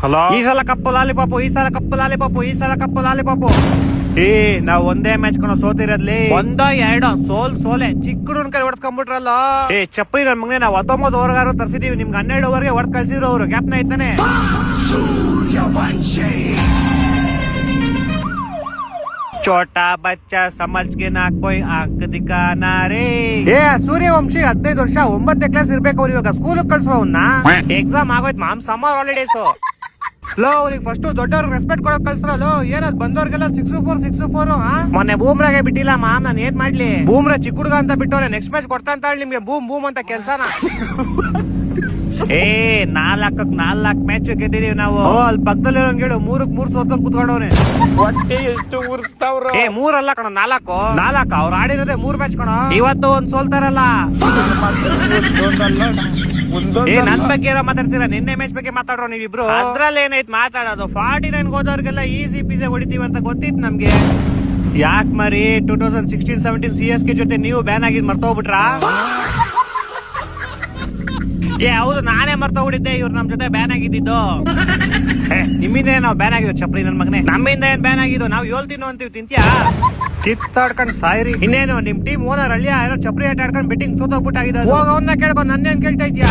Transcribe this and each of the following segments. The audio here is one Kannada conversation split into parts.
ಹಲೋ, ಈ ಸಲ ಕಪ್ಪು ಲಾಲಿಪಾಪು, ಈ ಸಲ ಕಪ್ಪು ಲಾಲಿಪಾಪು, ಈ ಸಲ ಕಪ್ಪು ಲಾಲಿಪಾಪು. ನಾವ್ ಒಂದೇ ಮ್ಯಾಚ್ ಕಣ ಸೋತಿರದ್ಲಿ, ಒಂದೋ ಎರಡೋ ಸೋಲೆ ಚಿಕ್ಕ ಹುಡುಗನ ಕೈ ಹೊಡ್ಸ್ಕೊಂಡ್ಬಿಟ್ರಲ್ಲ. ಚಪ್ಪರಿ ನನ್ ಮಗನೇ, ನಾವ್ 19 ಓವರ್ಗಾರು ತರ್ಸಿದೀವಿ, ನಿಮ್ಗೆ 12 ಓವರ್ಗೆ ಹೊಡೆದ್ ಕಳ್ಸಿದ್ರು ಅವ್ರು. ಗ್ಯಾಪ್ನ ಐತಾನೆ. छोटा बच्चा समझ के ना कोई आंख दिखाना रे. ಸೂರ್ಯವಂಶಿ 15 ವರ್ಷ 9ನೇ ಕ್ಲಾಸ್ ಇರ್ಬೇಕು. ಅವ್ರು ಇವಾಗ ಸ್ಕೂಲ್ ಕಳ್ಸೋ ಅವ್ನ. ಎಕ್ಸಾಮ್ ಆಗೋಯ್ತು ಮಾಮ್, ಸಮ್ಮರ್ ಹಾಲಿಡೇಸ್. ಲೋ, ಅವ್ರಿಗೆ ಫಸ್ಟ್ ದೊಡ್ಡವ್ರ ರೆಸ್ಪೆಕ್ಟ್ ಕೊಡಕ್ ಕಳ್ಸ್ರಲ್ಲ. ಏನದ್ ಬಂದವ್ರಿಗೆಲ್ಲ 6-4 ಮೊನ್ನೆ ಬೂಮ್ರಾಗೆ ಬಿಟ್ಟಿಲ್ಲ ಮಾಮ್, ನಾನ್ ಏನ್ ಮಾಡ್ಲಿ? ಬೂಮ್ರಾ ಚಿಕ್ಕ ಹುಡುಗ ಅಂತ ಬಿಟ್ಟವ್ರೆ, ನೆಕ್ಸ್ಟ್ ಮ್ಯಾಚ್ ಕೊಡ್ತಾ ಅಂತ ಹೇಳಿ ನಿಮ್ಗೆ ಬೂಮ್ ಬೂಮ್ ಅಂತ ಕೆಲ್ಸನ. 4 ಮ್ಯಾಚ್ ಗೆದ್ದಿದೀವಿ ನಾವು. ಅಲ್ಲಿ ಪಕ್ಕದಲ್ಲಿರೋ ಹೇಳು 3-3 ಸೋತ್ಕೊಂಡ್ ಕುತ್ಕೊಂಡವ್ರೆ. ಎಷ್ಟು ಉರ್ಸ್ತಾವ್ರ? 3 ಅಲ್ಲ ಕಣ, 4 ಅವ್ರು ಆಡಿರೋದೇ 3 ಮ್ಯಾಚ್ ಕಣ. ಇವತ್ತು ಒಂದ್ ಸೋಲ್ತಾರಲ್ಲ. ನನ್ ಬಗ್ಗೆ ಏನೋ ಮಾತಾಡ್ತೀರಾ? ನಿನ್ನೆ ಮ್ಯಾಚ್ ಬಗ್ಗೆ ಮಾತಾಡ್ರೋ ನೀವಿಬ್ರು. ಅದ್ರಲ್ಲಿ ಏನೈತ್ ಮಾತಾಡೋದು? 49 ಹೋದವ್ರಿಗೆಲ್ಲ ಈಸಿ ಪಿಜೆ ಹೊಡಿತೀವಿ ಅಂತ ಗೊತ್ತಿತ್ತು ನಮ್ಗೆ. ಯಾಕ್ ಮರಿ 2016-17 CSK ಜೊತೆ ನೀವು ಬ್ಯಾನ್ ಆಗಿದ್ ಮರ್ತೋಗ್ಬಿಟ್ರಾ? ಹೌದು, ನಾನೇ ಮರ್ತೋಗ್ಬಿಟ್ಟಿದ್ದೆ ಇವ್ರು ನಮ್ ಜೊತೆ ಬ್ಯಾನ್ ಆಗಿದ್ದು. ನಿಮ್ಮಿಂದ ನಾವು ಬ್ಯಾನ್ ಆಗಿದ್ವಿ ಚಪ್ರಿ ನನ್ ಮಗನೆ. ನಮ್ಮಿಂದ ಏನ್ ಬ್ಯಾನ್ ಆಗಿದ್ದು? ನಾವ್ 7 ತಿನ್ನೋ ಅಂತೀವಿ, ತಿಂತ್ಯಾ? ಕಿತ್ತಾಡ್ಕೊಂಡ್ ಸಾಯ್ರಿ. ಇನ್ನೇನು ನಿಮ್ ಟೀಮ್ ಓನರ್ ಹಳ್ಳಿಯ ಏನೋ ಚಪ್ರಿ ಆಟ ಆಡ್ಕೊಂಡ್ ಬೆಟ್ಟಿಂಗ್ ಸೋತೋಗ್ಬಿಟ್ಟಾಗಿದ್ದು. ಹೋಗ ಅವ್ನ ಕೇಳ್ಕೊಂಡು ನನ್ನೇನ್ ಕೇಳ್ತಾ ಇದ್ಯಾ?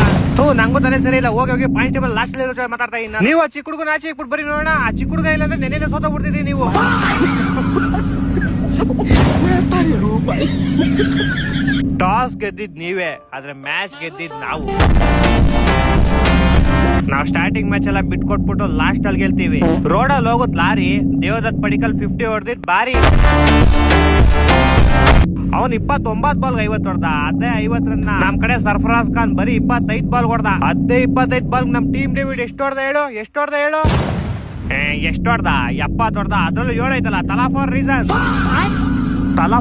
ನಂಗೂ ತಾನೇ ಸರಿ ಇಲ್ಲ. ಹೋಗಿ ಕಾನ್ಸ್ಟೇಬಲ್ ಲಾಸ್ಟ್ ಅಲ್ಲಿ ಮಾತಾಡ್ತಾ ಇನ್ನ. ನೀವು ಆ ಚಿಕ್ಕ ಹುಡುಗನ ಆಚೆ ಇಕ್ಬಿಟ್ಟು ಬರೀ ನೋಡೋಣ. ಆ ಚಿಕ್ಕ ಹುಡುಗ ಇಲ್ಲ ಅಂದ್ರೆ ನೆನ್ನೆ ಸೋತೋಗ್ಬಿಡ್ತಿದ್ರಿ ನೀವು. ಟಾಸ್ ಗೆದ್ದಿದ್ ನೀವೇ, ಆದ್ರೆ ಮ್ಯಾಚ್ ಗೆದ್ದಿದ್ ನಾವು. ನಾವ್ ಸ್ಟಾರ್ಟಿಂಗ್ ಮ್ಯಾಚ್ ಎಲ್ಲ ಬಿಟ್ಕೊಟ್ಬಿಟ್ಟು ಲಾಸ್ಟ್ ಅಲ್ಲಿ ಗೆಲ್ತೀವಿ. ರೋಡಲ್ಲಿ ಹೋಗುತ್ ಲಾರಿ, ದೇವದತ್ ಪಡಿಕಲ್ 50 ಹೊಡೆದಿದ್ ಬಾರಿ. ಅವನ್ 29 ಬಾಲ್ 50 ಹೊಡೆದ. ಅದೇ 50 ರನ್ ನಮ್ ಕಡೆ ಸರ್ಫರಾಜ್ ಖಾನ್ ಬರೀ 25 ಬಾಲ್ ಹೊಡೆದ. ಅದೇ 25 ಬಾಲ್ ನಮ್ ಟೀಮ್ ಡೇವಿಡ್ ಎಷ್ಟು ಹೊಡೆದ ಹೇಳು? ಎಷ್ಟು ಹೊಡೆದ 70 ಹೊಡೆದ. ಅದ್ರಲ್ಲೂ 7 ಐತಲ್ಲ. ತಲಾ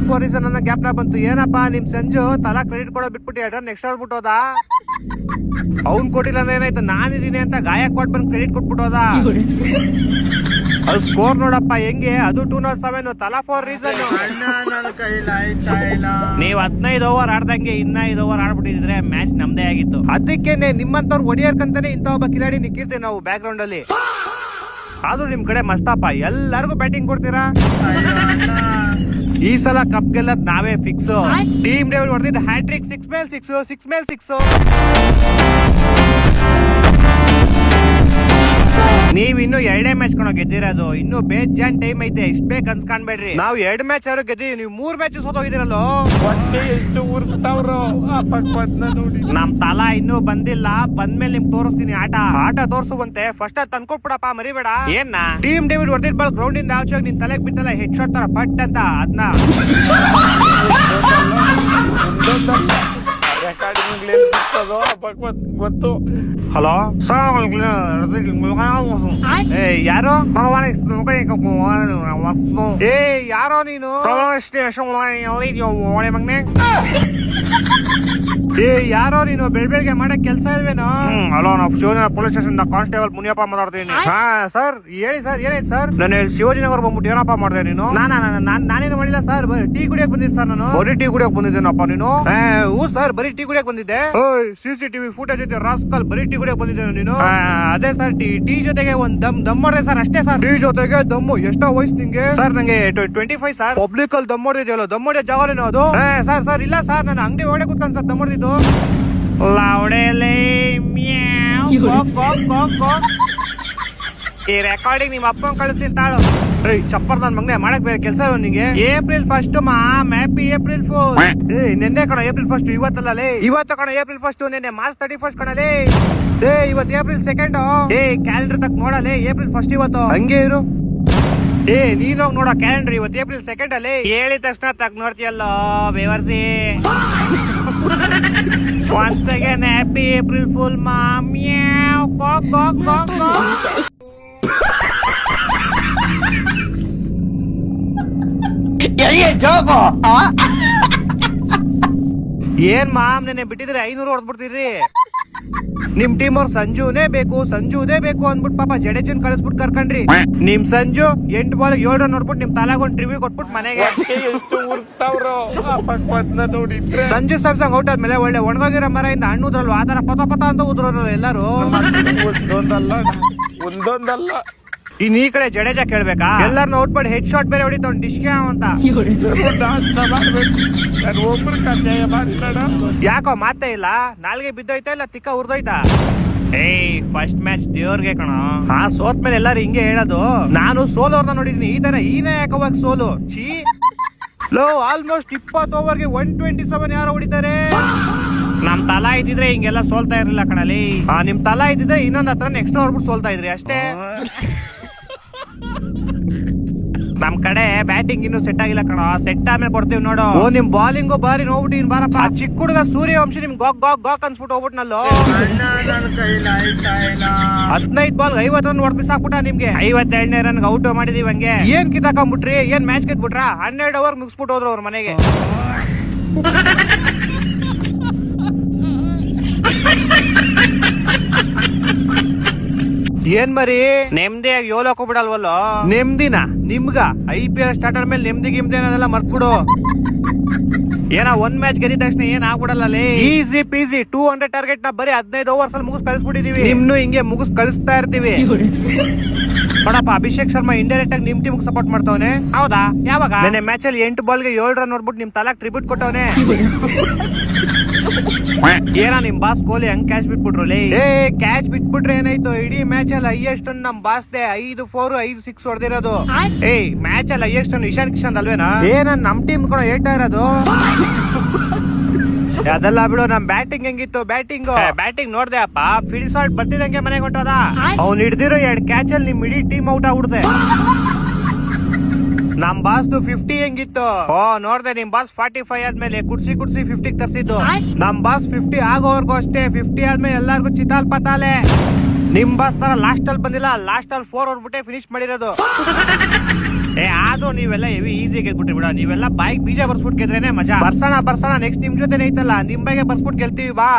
ಫಾರ್ ರೀಸನ್ ಅನ್ನೋ ಗ್ಯಾಪ್ ನ ಬಂತು. ಏನಪ್ಪಾ ನಿಮ್ ಸಂಜು ತಲಾ ಕ್ರೆಡಿಟ್ ಕೊಡೋದ್ ಬಿಟ್ಬಿಟ್ಟು 2 ರನ್ ಎಕ್ಸ್ಟ್ರಾ ಬಿಟ್ಟೋದ. ಅವ್ನ್ ಕೊಟ್ಟಿಲ್ಲ ಅಂದ್ರೆ ಏನಾಯ್ತು? ನಾನಿದ್ದೀನಿ ಅಂತ ಗಾಯಕ್ವಾಡ್ ಬಂದ್ ಕ್ರೆಡಿಟ್ ಕೊಟ್ಬಿಟ್ಟೋದ. ಅದು ಸ್ಕೋರ್ ನೋಡಪ್ಪ ಹೆಂಗೆ, ಅದು 207. ತಲಾ ಫಾರ್ ರೀಸನ್. ನೀವ್ 15 ಓವರ್ ಆಡ್ದಂಗೆ ಇನ್ನ 5 ಓವರ್ ಆಡ್ಬಿಟ್ಟಿದ್ರೆ ಮ್ಯಾಚ್ ನಮ್ದೇ ಆಗಿತ್ತು. ಅದಕ್ಕೇನೆ ನಿಮ್ಮಂತವ್ರು ಹೊಡಿಯರ್ಕಂತಾನೆ ಇಂತ ಒಬ್ಬ ಕಿಲಾಡಿ ನಿಕ್ಕಿರ್ತೇವೆ ನಾವು ಬ್ಯಾಕ್ ಗ್ರೌಂಡ್ ಅಲ್ಲಿ. ಆದ್ರೂ ನಿಮ್ ಕಡೆ ಮಸ್ತಪ್ಪ, ಎಲ್ಲರಿಗೂ ಬ್ಯಾಟಿಂಗ್ ಕೊಡ್ತೀರಾ. ಈ ಸಲ ಕಪ್ ಗೆಲ್ಲದ್ ನಾವೇ ಫಿಕ್ಸ್. ಟೀಮ್ ಡೇವಿಡ್ ಹೊಡೆದಿದ್ದು ಹ್ಯಾಟ್ರಿಕ್ 6 ಮೇಲೆ 6. ನೀವ್ ಇನ್ನು 2 ಮ್ಯಾಚ್ ಕಣೋ ಗೆದ್ದಿರೋದು. ಇನ್ನು ಬೇಜಾನ್ ಟೈಮ್ ಐತೆ. ಇಷ್ಟ ಬೇಕ್ ಅನ್ಸ್ಕೊಂಡ್ಬೇಡ್ರಿ. ನಾವು 2 ಮ್ಯಾಚ್ ಆದ್ರೂ ಗೆದ್ದಿವಿ, ನೀವು 3 ಮ್ಯಾಚ್ ಸೋತೋಗಿದಿರಲ್ಲೋ. ಎಷ್ಟು ಉರ್ಸ್ತಾವ್ರ? ನಮ್ ತಲಾ ಇನ್ನೂ ಬಂದಿಲ್ಲ. ಬಂದ್ಮೇಲೆ ನಿಮ್ಗೆ ತೋರಿಸ್ತೀನಿ ಆಟ ತೋರ್ಸುವಂತೆ. ಫಸ್ಟ್ ಅದ್ ತಂದ್ಕೊಟ್ಬಿಡಪ್ಪ, ಮರಿಬೇಡ. ಏನ್ನ ಟೀಮ್ ಡೇವಿಡ್ ಹೊಡೆದಿದ್ ಬಾಲ್ ಗ್ರೌಂಡ್ ಇಂದ ಆಚೆ ನಿನ್ ತಲೆಗ್ ಬಿಟ್ಟಲ್ಲ, ಹೆಡ್ ಶಾಟ್ ತರ ಪಟ್ ಅಂತ. ಅದನ್ನ ಗೊತ್ತು. ಹಲೋ, ಯಾರೋ ಯಾರೋ ನೀನು? ಯಾರೋ ನೀನು? ಬೆಳಗ್ಗೆ ಮಾಡಕ್ ಕೆಲ್ಸ ಇಲ್ವೇನೋ? ಹಲೋ, ನಾವು ಶಿವಜನ ಪೊಲೀಸ್ ಸ್ಟೇಷನ್ ಕಾನ್ಸ್ಟೇಬಲ್ ಮುನಿಯಪ್ಪ ಮಾತಾಡ್ತೀನಿ. ಹಾ ಸರ್, ಹೇಳಿ ಸರ್, ಏನಾಯ್ತು ಸರ್? ನಾನು ಶಿವಾಜಿನಗರ್ ಬಂದ್ಬಿಟ್ಟು ಏನಪ್ಪ ಮಾಡಿದೆ ನೀನು? ನಾನೇನು ಮಾಡಿಲ್ಲ ಸರ್, ಟೀ ಕುಡಿಯಕ್ ಬಂದಿದ್ದೆ ಸರ್. ನಾನು ಬರೀ ಟೀ ಕುಡಿಯಕ್ ಬಂದಿದ್ದೇನಪ್ಪ ನೀನು? ಹೂ ಸರ್, ಬರೀ ಟೀ ಕುಡಿಯಕ್ ಬಂದಿದ್ದೆ. CCTV ಫುಟೇಜ್ ಐತೆ ರಾಸ್ಕಲ್, ಬರೀ ಟೀ ಕುಡಿಯಕ್ ಬಂದಿದ್ದೆ ನೀನು? ಅದೇ ಸರ್, ಟೀ ಜೊತೆಗೆ ಒಂದ್ ದಮ್ ಮಾಡಿದೆ ಸರ್, ಅಷ್ಟೇ ಸರ್. ಟೀ ಜೊತೆಗೆ ದಮ್ಮು? ಎಷ್ಟೋ ವಯಸ್ಸು ನಿಂಗೆ? ಸರ್ ನಂಗೆ 25 ಸರ್. ಪಬ್ಲಿಕ್ ಅಲ್ಲಿ ದಮ್ ಹೊಡೆದಿದೆಯಲ್ಲ, ದಮ್ ಹೊಡೆಯೋ ಜಾಗನೇನೋ ಅದು? ಸರ್ ಇಲ್ಲ ಸರ್, ನಾನು ಅಂಗಡಿ ಒಳಗೆ ಕೂತ್ಕೊಂಡು ಸರ್ ದಮ್ ಹೊಡೆದಿದ್ದು. ಈ ರೆಕಾರ್ಡಿಂಗ್ ನಿಮ್ ಅಪ್ಪನ್ ಕಳಿಸ್ತೀನಿ ತಾಳು. ಚಪ್ಪರ್ ನನ್ ಮಗನೆ, ಮಾಡಕ್ ಬೇರೆ ಕೆಲಸ ನಿಂಗೆ. April 1 mom, happy April Fool. ನಿನ್ನೆ ಕಣ April 1, ಇವತ್ತಲ್ಲ. ಇವತ್ತು ಕಣ April 1, ನಿನ್ನೆ March 31 ಕಣಲೇ. ಇವತ್ತು April 2. ಕ್ಯಾಲೆಂಡರ್ ತಕ್ ನೋಡಲೇ, April 1 ಇವತ್ತು. ಹಂಗೆ ಇರು. ನೀನೋಗ್ ನೋಡೋ ಕ್ಯಾಲೆಂಡರ್, ಇವತ್ತು April 2 ಅಲ್ಲಿ. ಹೇಳಿದ ತಕ್ಷಣ ತಕ್ ನೋಡ್ತೀಯಲ್ಲೋ ಬೇವರ್ಸಿ. Once again, happy April Fool, mom. Meow. Go. ಏನ್ ಮಾಮ್, ನೆನೆ ಬಿಟ್ಟಿದ್ರೆ 500 ಹೊಡೆದ್ಬಿಡ್ತೀರಿ. ನಿಮ್ ಟೀಮ್ ಅವ್ರ ಸಂಜುನೇ ಬೇಕು ಅಂದ್ಬಿಟ್ಟು ಪಾಪ ಜಡೇಜನ್ ಕಳಿಸ್ಬಿಟ್ಟು ಕರ್ಕೊಂಡ್ರಿ. ನಿಮ್ ಸಂಜು 8 ಬಾಲ್ 7 ರನ್ ನೋಡ್ಬಿಟ್ಟು ನಿಮ್ ತಲಾಗೊಂಡ್ ಟ್ರಿವ್ಯೂ ಕೊಟ್ಬಿಟ್ಟು ಮನೆಗೆ. ಸಂಜು ಸ್ಯಾಮ್ಸಂಗ್ ಔಟ್ ಆದ್ಮೇಲೆ ಒಳ್ಳೆ ಒಣಗೋಗಿರೋ ಮರ ಇಂದ ಹಣ್ಣುದ್ರಲ್ವ, ಆ ತರ ಪತ ಅಂತ ಉದ್ರೋದ್ರಲ್ಲ ಎಲ್ಲಾರು. ಒಂದೊಂದಲ್ಲ. ಇನ್ ಈ ಕಡೆ ಜಡೇಜಾ ಕೇಳ್ಬೇಕಾ? ಎಲ್ಲರನ್ನ ಔಟ್ ಮಾಡಿ ಹೆಡ್ ಶಾಟ್ ಬೇರೆ ಹೊಡಿತಾವ್ ಡಿಶ್ಗೆ ಅಂತ. ನಾಷ್ಟ ಮಾಡ್ಬೇಕು. ನಾನು ಒಬ್ರು ಕಡ್ಡಾಯ ಮಾಡಿಲ್ಲಡ. ಯಾಕೋ ಮಾತೇ ಇಲ್ಲ? ನಾಲ್ಗೆ ಬಿದ್ದೋಯ್ತಾ ಇಲ್ಲ ತಿಕ್ಕ ಉರ್ದೋಯ್ತಾ? ಏಯ್ ಫಸ್ಟ್ ಮ್ಯಾಚ್ ದೇವ್ರಿಗೆ ಕಣ. ಹಾ ಸೋತ್ ಮೇಲೆ ಎಲ್ಲಾರು ಹಿಂಗೆ ಹೇಳೋದು. ನಾನು ಸೋಲೋರ್ನ ನೋಡಿದೀನಿ, ಈ ತರ ಈನೇ ಯಾಕವಾಗ ಸೋಲು ಚೀ. ಲೋ ಆಲ್ಮೋಸ್ಟ್ 20 ಓವರ್ಗೆ 127 ಯಾರು ಹೊಡಿತಾರೆ. ನಮ್ ತಲಾ ಇದ್ದಿದ್ರೆ ಹಿಂಗೆಲ್ಲ ಸೋಲ್ತಾ ಇರ್ಲಿಲ್ಲ ಕಣಲಿ. ನಿಮ್ ತಲಾ ಇದ್ದಿದ್ರೆ ಇನ್ನೊಂದ್ ಹತ್ರ ಎಕ್ಸ್ಟ್ರಾ ಹೊಡ್ಬಿಟ್ಟು ಸೋಲ್ತಾ ಇದ್ರಿ ಅಷ್ಟೇ. ನಮ್ ಕಡೆ ಬ್ಯಾಟಿಂಗ್ ಇನ್ನು ಸೆಟ್ ಆಗಿಲ್ಲ ಕಣ. ಸೆಟ್ ಆಮೇಲೆ ಕೊಡ್ತೀವಿ ನೋಡು. ಓ ನಿಮ್ ಬಾಲಿಂಗು ಬಾರಿ ನೋಡ್ಬಿಟ್ಟು ಬಾರಪ್ಪ. ಆ ಚಿಕ್ಕ ಹುಡುಗ ಸೂರ್ಯವಂಶಿ ನಿಮ್ ಗಾಕ್ ಗಾಕ್ ಗಾಕ್ ಅನ್ಸ್ಬಿಟ್ಟು ಹೋಗ್ಬಿಟ್ನಲ್ಲೋ. 15 ಬಾಲ್ 50 ರನ್ ಹೊಡ್ ಬಿಸಾಕ್ಬಿಟ್ಟ ನಿಮ್ಗೆ. 52ನೇ ರನ್ ಔಟ್ ಮಾಡಿದೀವಿ. ಹಂಗೆ ಏನ್ ಕಿತ್ತಾಕೊಂಡ್ಬಿಟ್ರಿ? ಏನ್ ಮ್ಯಾಚ್ ಗೆದ್ಬಿಟ್ರ? 12 ಓವರ್ ಮುಗಿಸ್ಬಿಟ್ಟು ಹೋದ್ರು ಅವ್ರ ಮನೆಗೆ. ಏನ್ ಮರಿ ನೆಮ್ಮದಿಯಾಗಿ ಯೋಲಕ್ಕೂ ಬಿಡಲ್ವಲ್ಲೋ? ನೆಮ್ಮದಿನ ನಿಮ್ಗ IPL ಸ್ಟಾರ್ಟರ್ ಮೇಲೆ ನೆಮ್ಮದಿ ಗಿಮ್ದಿ ಅನ್ನೋದೆಲ್ಲ ಮರ್ತ್ಬಿಡು. ಏನೋ ಒಂದ್ ಮ್ಯಾಚ್ ಗೆದ್ದ ತಕ್ಷಣ ಏನ್ ಆಗ್ಬಿಡಲ್ಲ. ಈಸಿ ಪೀಸಿ 200 ಟಾರ್ಗೆಟ್ ನ ಬರೀ 15 ಓವರ್ಸ್ ಅಲ್ಲಿ ಮುಗಿಸ್ ಕಳಿಸ್ಬಿಟ್ಟಿದೀವಿ. ನಿಮ್ನು ಹಿಂಗೆ ಮುಗಿಸ್ ಕಳಿಸ್ತಾ ಇರ್ತೀವಿ. ನೋಡಪ್ಪ ಅಭಿಷೇಕ್ ಶರ್ಮಾ ಇಂಡೈರೆಕ್ಟ್ ಆಗಿ ನಿಮ್ ಟೀಮ್ ಸಪೋರ್ಟ್ ಮಾಡ್ತಾವನೆ. ಹೌದಾ? ಯಾವಾಗ? ನೆನ್ನೆ ಮ್ಯಾಚ್ ಅಲ್ಲಿ 8 ಬಾಲ್ಗೆ 7 ರನ್ ನೋಡ್ಬಿಟ್ಟು ನಿಮ್ ತಲಾಕ್ ಟ್ರಿಬ್ಯೂಟ್ ಕೊಟ್ಟವನೆ. ಏನ ನಿಮ್ ಬಾಸ್ ಕೊಹ್ಲಿ ಹಂಗ್ ಕ್ಯಾಚ್ ಬಿಟ್ಬಿಟ್ರು. ಏ ಕ್ಯಾಚ್ ಬಿಟ್ಬಿಟ್ರೆ ಏನಾಯ್ತು? ಇಡೀ ಮ್ಯಾಚ್ ಅಲ್ಲಿ ಹೈಯೆಸ್ಟ್ ರನ್ ನಮ್ ಬಾಸ್ದೆ 5 4 5 6 ಹೊಡೆದಿರೋದು. ಏಯ್ ಮ್ಯಾಚ್ ಅಲ್ಲಿ ಹೈಯೆಸ್ಟ್ ರನ್ ಇಶಾನ್ ಕಿಶನ್ ಅಲ್ವೇನಾ? ನಮ್ ಟೀಮ್ ಕೂಡ ಹೇಳ್ತಾ ಇರೋದು. ಅದೆಲ್ಲ ಬಿಡು. ನಮ್ ಬ್ಯಾಟಿಂಗ್ ಹೆಂಗಿತ್ತು? ಬ್ಯಾಟಿಂಗ್ ನೋಡ್ದೆ ಅಪ್ಪ. ಫೀಲ್ಡ್ ಶಾಟ್ ಬರ್ತಿದಂಗೆ ಮನೆಗೆ ಹೊಂಟೋದ. ಅವ್ನು ಹಿಡ್ದಿರೋ 2 ಕ್ಯಾಚ್ ಅಲ್ಲಿ ನಿಮ್ ಇಡೀ ಟೀಮ್ ಔಟ್ ಆಗ್ಬಿಡುತ್ತೆ. ನಮ್ ಬಾಸ್ದು 50 ಹೆಂಗಿತ್ತು? ನೋಡ್ದೆ ನಿಮ್ ಬಾಸ್ 45 ಆದ್ಮೇಲೆ ಕುಡ್ಸಿ 50 ತರ್ಸಿದ್ದು. ನಮ್ ಬಾಸ್ 50 ಆಗೋವರ್ಗೂ ಅಷ್ಟೇ. 50 ಆದ್ಮೇಲೆ ಎಲ್ಲಾರ್ಗು ಚಿತಾಲ್ ಪತಾಲೆ. ನಿಮ್ ಬಾಸ್ ತರ ಲಾಸ್ಟ್ ಅಲ್ಲಿ ಬಂದಿಲ್ಲ. ಲಾಸ್ಟ್ ಅಲ್ಲಿ 4 ಹೊಡ್ಬಿಟ್ಟೆ ಫಿನಿಶ್ ಮಾಡಿರೋದು. ಆದ್ರೂ ನೀವೆಲ್ಲ ಹೆವಿ ಈಸಿ ಗೆದ್ಬಿಟ್ರಿ ಬಿಡ. ನೀವೆಲ್ಲ ಬೈಕ್ ಬೀಜ ಬರ್ಸ್ಬಿಟ್ಟು ಗೆದ್ರೇನೆ ಮಜಾ. ಬರ್ಸೋಣ ನೆಕ್ಸ್ಟ್ ನಿಮ್ ಜೊತೆ ಐತಲ್ಲ, ನಿಮ್ ಬಗ್ಗೆ ಬರ್ಸ್ಬಿಟ್ಟು ಗೆಲ್ತೀವಿ ಬಾ.